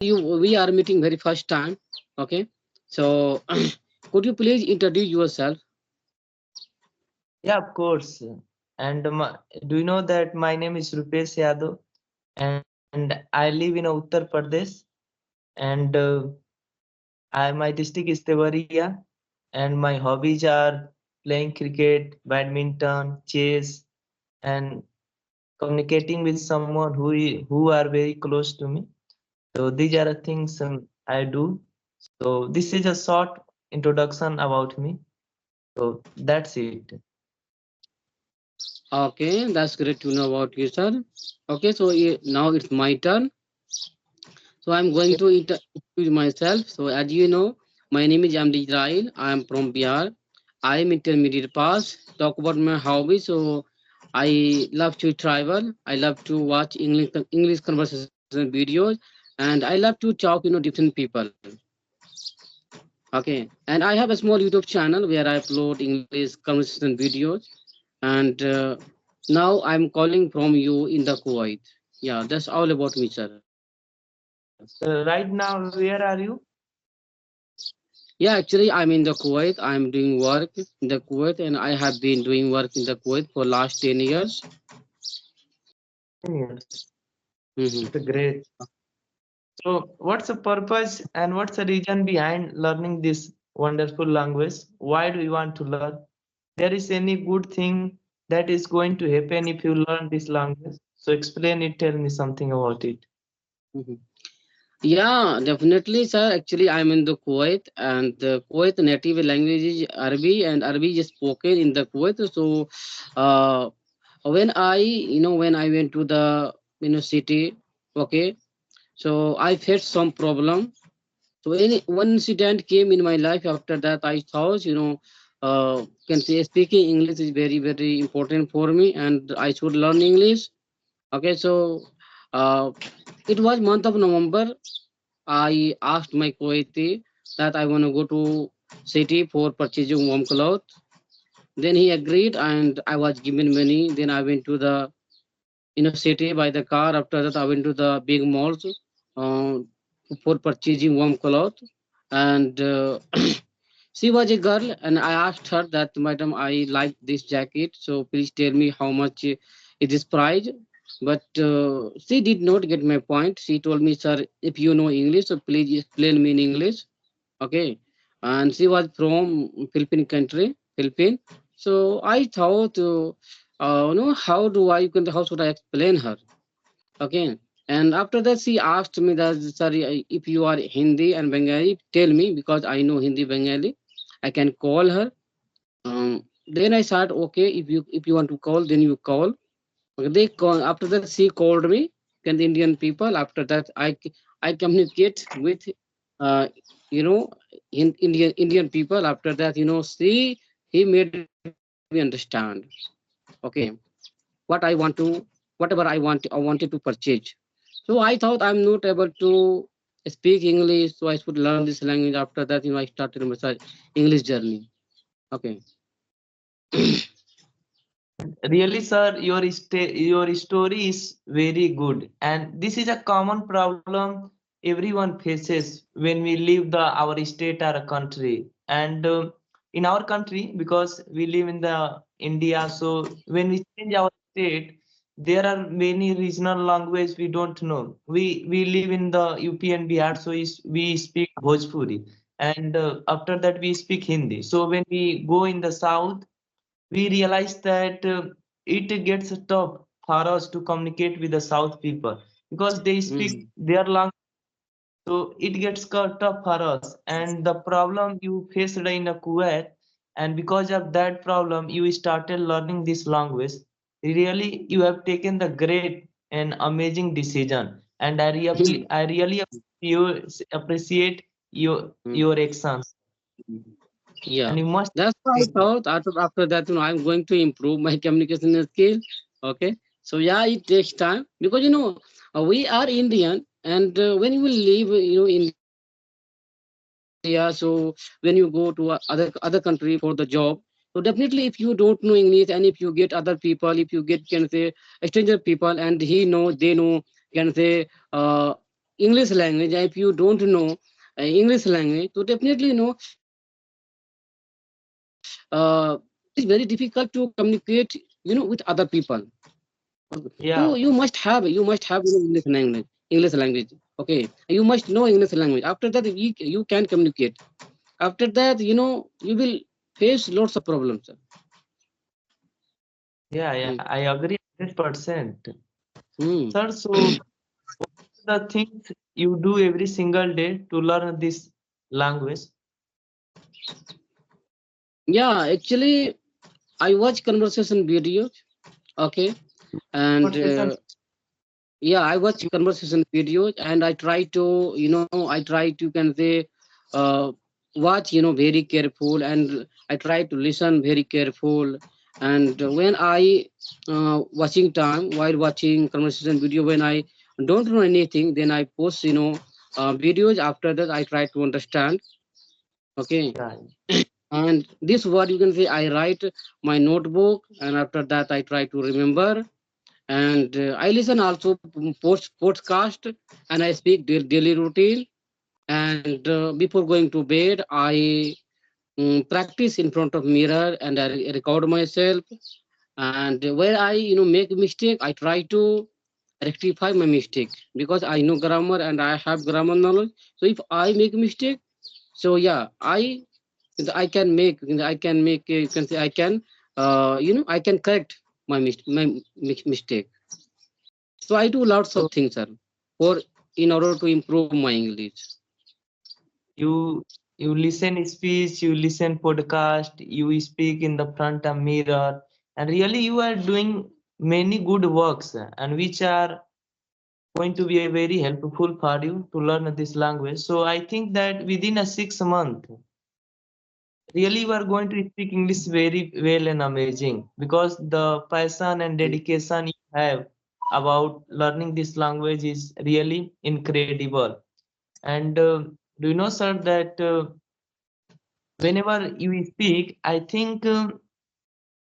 we are meeting very first time. Okay, so could you please introduce yourself? Yeah, of course. And do you know that my name is Rupesh Yadav and I live in Uttar Pradesh and my district is Tevaria and my hobbies are playing cricket, badminton, chess and communicating with someone who are very close to me. So these are the things I do. So this is a short introduction about me. So that's it. Okay, that's great to know about you, sir. Okay, so now it's my turn. So I'm going to introduce myself. So as you know, my name is Amdi Israel. I am from Bihar. I am intermediate pass. Talk about my hobby. So I love to travel. I love to watch English conversation videos, and I love to talk different people. Okay, and I have a small YouTube channel where I upload English conversation videos, and now I'm calling from you in the Kuwait. Yeah, that's all about me, sir. Right now, where are you? Yeah, actually, I'm in the Kuwait. I'm doing work in the Kuwait, and I have been doing work in the Kuwait for last 10 years. 10 years. Hmm. That's great. So, what's the purpose and what's the reason behind learning this wonderful language? Why do you want to learn? There is any good thing that is going to happen if you learn this language? So, explain it, tell me something about it. Hmm. Yeah, definitely, sir. Actually, I'm in the Kuwait, and the Kuwait native language is Arabic, and Arabic is spoken in the Kuwait. So, uh, when I went to the city, okay, so I faced some problem. So one incident came in my life. After that, I thought, can say speaking English is very, very important for me, and I should learn English. Okay, so uh, it was month of November. I asked my Kuwaiti that I want to go to city for purchasing warm clothes. Then he agreed, and I was given money. Then I went to the city by the car. After that, I went to the big malls uh, for purchasing warm clothes. And she was a girl, and I asked her that, Madam, I like this jacket, so please tell me how much it is price. But she did not get my point. She told me, Sir, if you know English, so please explain me in English. Okay. And she was from Philippine country, Philippine. So I thought, how should I explain her? Okay. And after that, she asked me that, sorry, if you are Hindi and Bengali, tell me because I know Hindi, Bengali. I can call her. Then I said, okay, if you want to call, then you call. Okay, they call. After that, she called me. And the Indian people. After that, I communicate with, uh, you know, Indian people. After that, he made me understand. Okay, what I want to, whatever I wanted to purchase. So I thought I'm not able to speak English, so I should learn this language. After that, I started my English journey. Okay. Really, sir, your story is very good, and this is a common problem everyone faces when we leave the our state or a country. And in our country, because we live in the India, so when we change our state, there are many regional language we don't know. We live in the UP and Bihar, so we speak Bhojpuri, and after that we speak Hindi. So when we go in the south we realize that it gets tough for us to communicate with the South people because they speak Mhm. their language. So it gets tough for us. And the problem you faced in the Kuwait, and because of that problem, you started learning this language. Really, you have taken the great and amazing decision. And I really appreciate your actions. Yeah, And you must. that's what I thought. After that, I'm going to improve my communication skill. Okay, so yeah, it takes time because we are Indian, and when you will leave, India. So when you go to other country for the job, so definitely if you don't know English, and if you get other people, if you get can say stranger people, and they know can say English language, if you don't know English language, so definitely it is very difficult to communicate, with other people. Yeah, So you must have English language, English language. Okay, you must know English language. After that, you can communicate. After that, you will face lots of problems. yeah, Mm. I agree 100%. Mm. Sir, so the things you do every single day to learn this language? Yeah, actually, I watch conversation videos. Okay, and Conversation, yeah, I watch you, conversation videos, and I try to, I try to can say, uh, watch, very careful, and I try to listen very careful. And when I watching time while watching conversation video, when I don't know anything, then I post, videos. After that, I try to understand. Okay, yeah. and this what you can say. I write my notebook, and after that, I try to remember. And I listen also podcast, and I speak daily routine. And before going to bed, I practice in front of mirror, and I record myself. And where I make mistake, I try to rectify my mistake, because I know grammar and I have grammar knowledge. So if I make mistake, so yeah, I can make you can say, I can I can correct my mistake. So I do lots of So things, sir, for in order to improve my English. you you listen speech, you listen podcast, you speak in the front of mirror, and really you are doing many good works and which are going to be a very helpful for you to learn this language. So I think that within a 6 month, really you are going to speak English very well and amazing because the passion and dedication you have about learning this language is really incredible. And do you know, sir, that whenever you speak, I think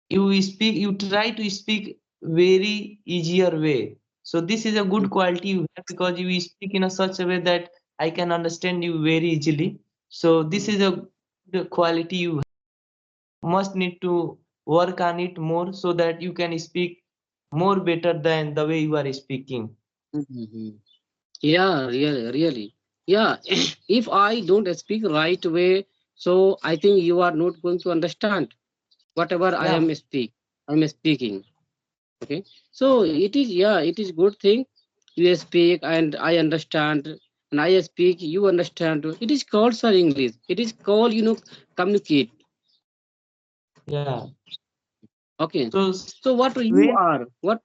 you try to speak very easier way. So this is a good quality you have because you speak in a such a way that I can understand you very easily. So this is a good quality you must need to work on it more so that you can speak more better than the way you are speaking. Mm-hmm. Yeah, really. Yeah, if I don't speak right way, so I think you are not going to understand whatever Yeah, I'm speaking. Okay, so it is good thing. You speak and I understand, and I speak, you understand. It is called, sir, English. It is called, communicate. yeah. Okay, So so what you when are? What?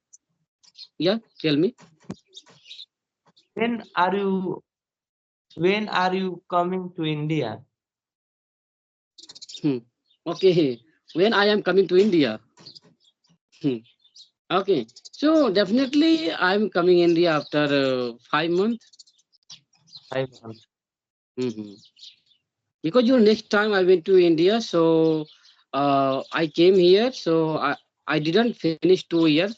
Yeah, tell me. when are you when are you coming to India? Hmm. Okay, when I am coming to India. Hmm. Okay, so definitely I'm coming India after 5 months. 5 months. Hmm. Because next time I went to India, so I came here, so I didn't finish 2 years.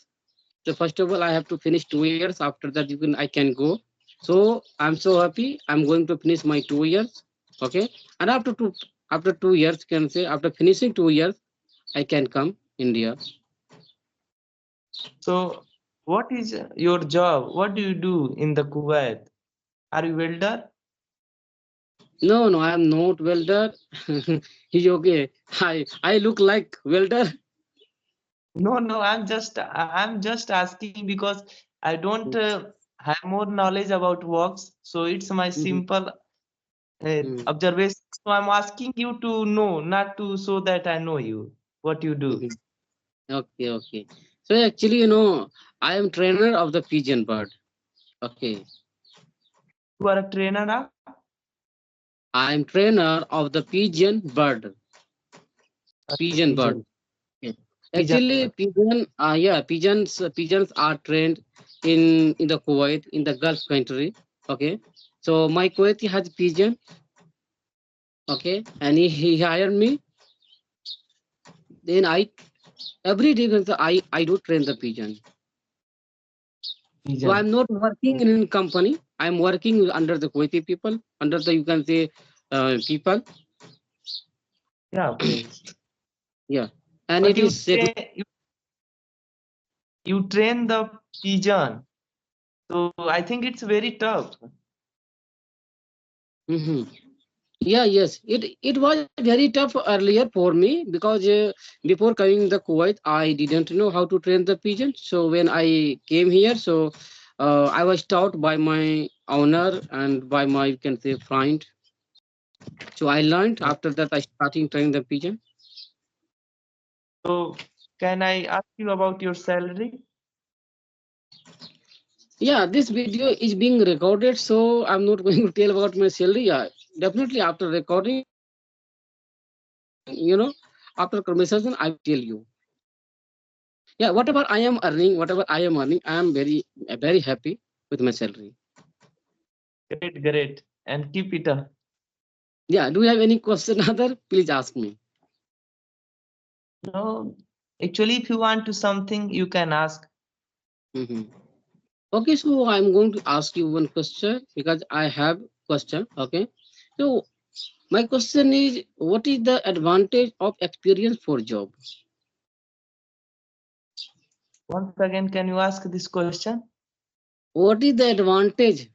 So first of all, I have to finish 2 years. After that, I can go. So I'm so happy. I'm going to finish my 2 years. Okay, and after 2 years, can say after finishing 2 years, I can come India. So what is your job? What do you do in the Kuwait? Are you welder? No, no, I am not welder. He's okay. I look like welder. No, no, I'm just asking because I don't have more knowledge about works. So it's my Mhm, simple mhm, observation. So I'm asking you to know, not to so that I know you, what you do. mhm. Okay, okay. So actually, I am trainer of the pigeon bird. Okay, You are a trainer now? I am trainer of the pigeon bird. A Pigeon bird. pigeon. Okay. Pigeon Actually, bird. pigeons are trained in the Kuwait, in the Gulf country. Okay, so my Kuwaiti has pigeon. Okay, and he hired me. Then I every day I do train the pigeon. So Pigeon. I'm not working in a company. I'm working under the Kuwaiti people, under the, you can say, people. Yeah, of course. Yeah, and But it is safe. you train the pigeon. So I think it's very tough. Hmm. Yeah, yes. It was very tough earlier for me because before coming the Kuwait, I didn't know how to train the pigeon. So when I came here, so I was taught by my owner and by my, you can say, friend. So I learned. Yeah. After that, I starting training the pigeon. So can I ask you about your salary? Yeah, this video is being recorded, so I'm not going to tell about my salary. Yeah, definitely after recording, after conversation, I will tell you. Yeah, whatever I am earning, I am very happy with my salary. Great, great. And keep it up. Yeah, do you have any question, other? Please ask me. No, actually, if you want to something, you can ask. Hmm. Okay, so I'm going to ask you one question because I have question. Okay, so my question is, what is the advantage of experience for job? Once again, can you ask this question? What is the advantage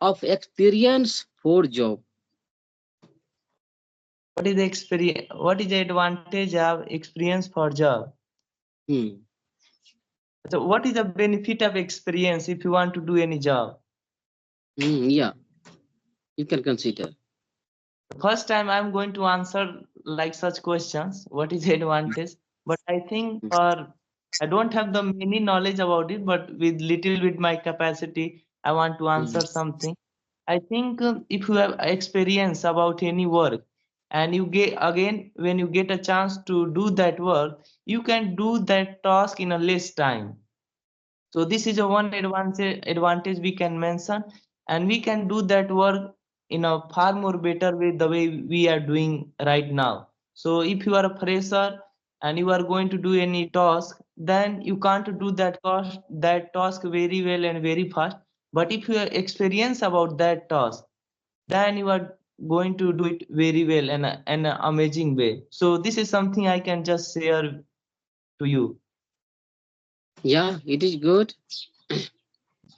of experience for job? What is the experience? What is the advantage of experience for job? Hmm. So, what is the benefit of experience if you want to do any job? Yeah, you can consider. First time I'm going to answer like such questions. What is the advantage? But I think for I don't have the many knowledge about it, but with little bit my capacity, I want to Hmm. answer something. I think if you have experience about any work and you get again when you get a chance to do that work, you can do that task in a less time. So this is a one advantage we can mention, and we can do that work in a far more better way the way we are doing right now. So if you are a fresher and you are going to do any task, then you can't do that task very well and very fast. But if you have experience about that task, then you are going to do it very well and an amazing way. So this is something I can just share to you. Yeah, it is good,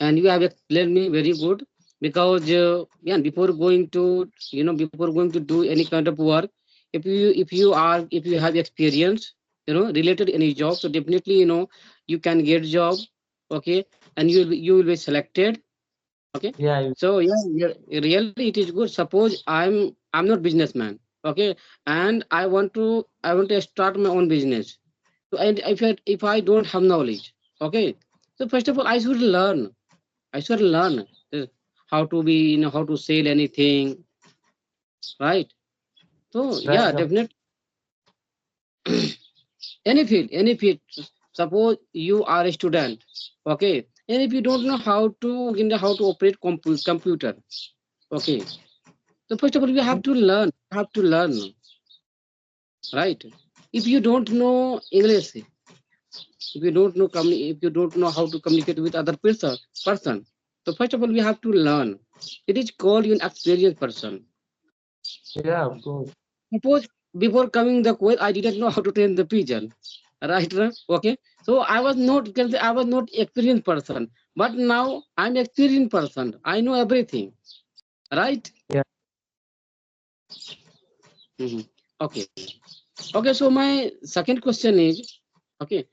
and you have explained me very good because yeah, before going to before going to do any kind of work, if you have experience, related any job, so definitely you can get job. Okay, and you will be selected. Okay, Yeah, so yeah, yeah, really it is good. Suppose I'm not businessman. Okay, and I want to start my own business. So and if I don't have knowledge, okay, so first of all I should learn uh, how to be, how to sell anything, right? So right. yeah, definitely any field. Suppose you are a student, okay, and if you don't know how to operate computer, okay. So first of all, you have to learn. Right? If you don't know English, if you don't know how to communicate with other person, so first of all, we have to learn. It is called an experienced person. Yeah, of course. Suppose before coming the Kuwait, I didn't know how to train the pigeon, right? Okay, so I was not experienced person, but now I'm experienced person. I know everything, right? Yeah. Mhm. Okay, okay. So my second question is, okay,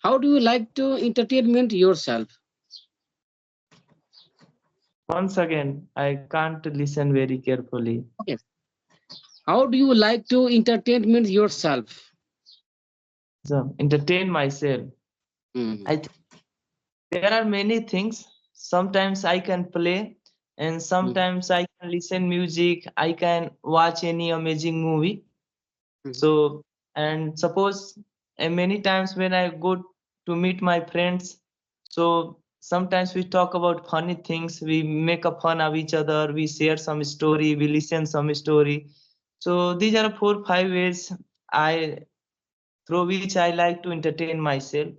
how do you like to entertainment yourself? Once again, I can't listen very carefully. Okay, how do you like to entertainment yourself? So, entertain myself. Mhm. I think there are many things. Sometimes I can play, and Mhm. sometimes I can listen music. I can watch any amazing movie. Mhm. So, and suppose, and many times when I go to meet my friends, so sometimes we talk about funny things, we make a fun of each other, we share some story, we listen some story. So these are 4 5 ways I through which I like to entertain myself.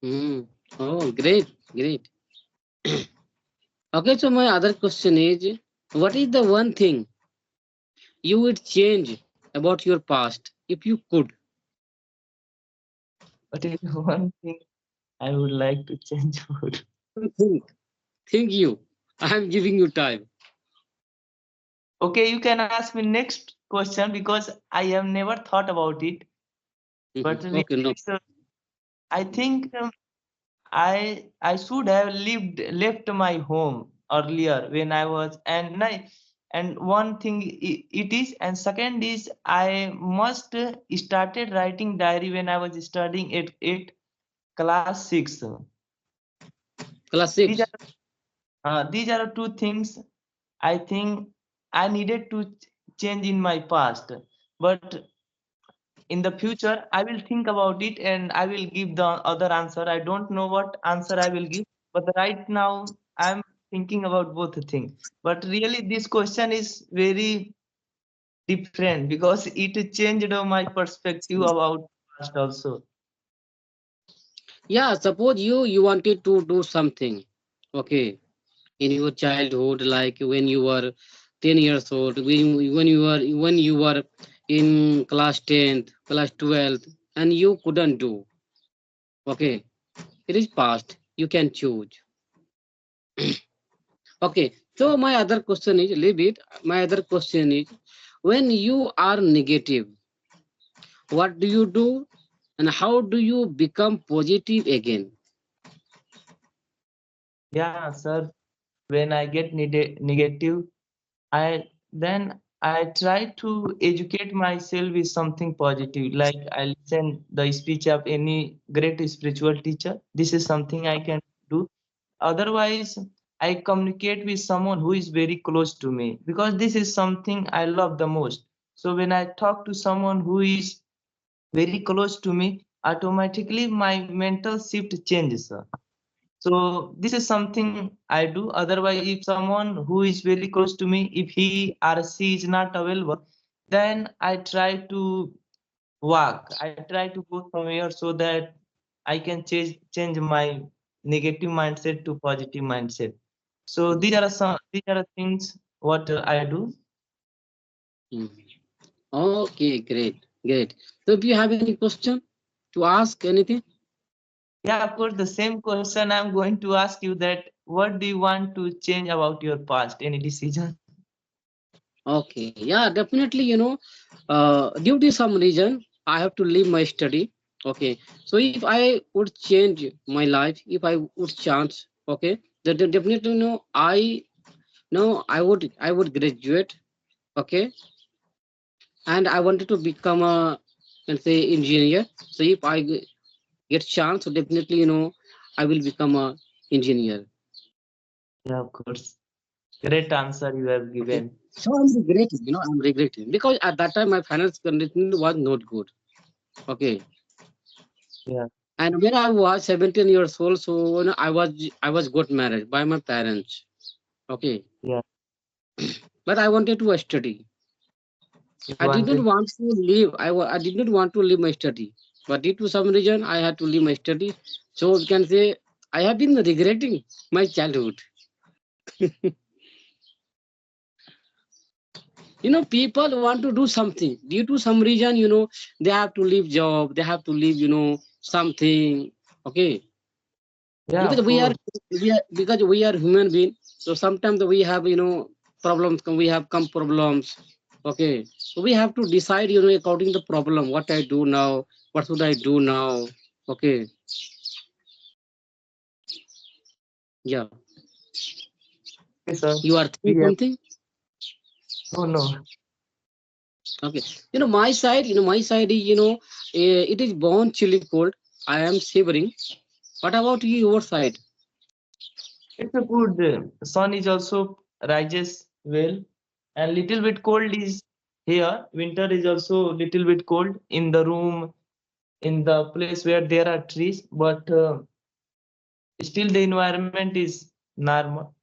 Mhm. Oh, great, great. Okay, so my other question is, what is the one thing you would change about your past if you could? But is one thing I would like to change about. Think you. I'm giving you time. Okay, you can ask me next question because I have never thought about it. But Mhm. really, Okay, no. so I think I should have left my home earlier when I was and one thing it is, and second is I must started writing diary when I was studying at class 6. Class These 6. are these are two things I think I needed to change in my past. But in the future, I will think about it and I will give the other answer. I don't know what answer I will give, but right now I'm thinking about both the things. But really, this question is very different because it changed my perspective about past also. Yeah, suppose you wanted to do something, okay, in your childhood, like when you were 10 years old, when you were in class 10th, class 12th, and you couldn't do, okay, it is past. You can choose. Okay, so my other question is, leave it. My other question is, when you are negative, what do you do, and how do you become positive again? Yeah, sir. When I get negative, I then I try to educate myself with something positive. Like I listen the speech of any great spiritual teacher. This is something I can do. Otherwise, I communicate with someone who is very close to me because this is something I love the most. So when I talk to someone who is very close to me, automatically my mental shift changes. So this is something I do. Otherwise, if someone who is very close to me, if he or she is not available, then I try to walk. I try to go somewhere so that I can change my negative mindset to positive mindset. So these are things what I do. Hmm. Okay, great, great. So, if you have any question to ask, anything? Yeah, of course. The same question I'm going to ask you that what do you want to change about your past? Any decision? Okay, yeah, definitely. Due to some reason, I have to leave my study. Okay, so if I would change my life, if I would chance, okay, then definitely, I would graduate. Okay, and I wanted to become a, let's say, engineer. So if I get chance, so definitely, I will become a engineer. Yeah, of course. Great answer you have Okay. given. So I'm regretting because at that time my finance condition was not good. Okay. Yeah, And when I was 17 years old, so I was got married by my parents. Okay. yeah. But I wanted to study. You I did not wanted. want to leave. I did not want to leave my study. But due to some reason, I had to leave my study. So we can say I have been regretting my childhood. People want to do something. Due to some reason, they have to leave job. They have to leave, something. Okay. Yeah, Because of we are, course. we are human being. So sometimes we have, problems. We have come problems. Okay. So we have to decide, according to the problem, what I do now, what should I do now. Okay. Yeah. Okay, sir. You are We thinking have. something. No, no. Okay. My side is, it is born chilly cold. I am shivering. What about you, your side? It's a good. Sun is also rises well, and little bit cold is here. Winter is also little bit cold in the room, in the place where there are trees, but still the environment is normal.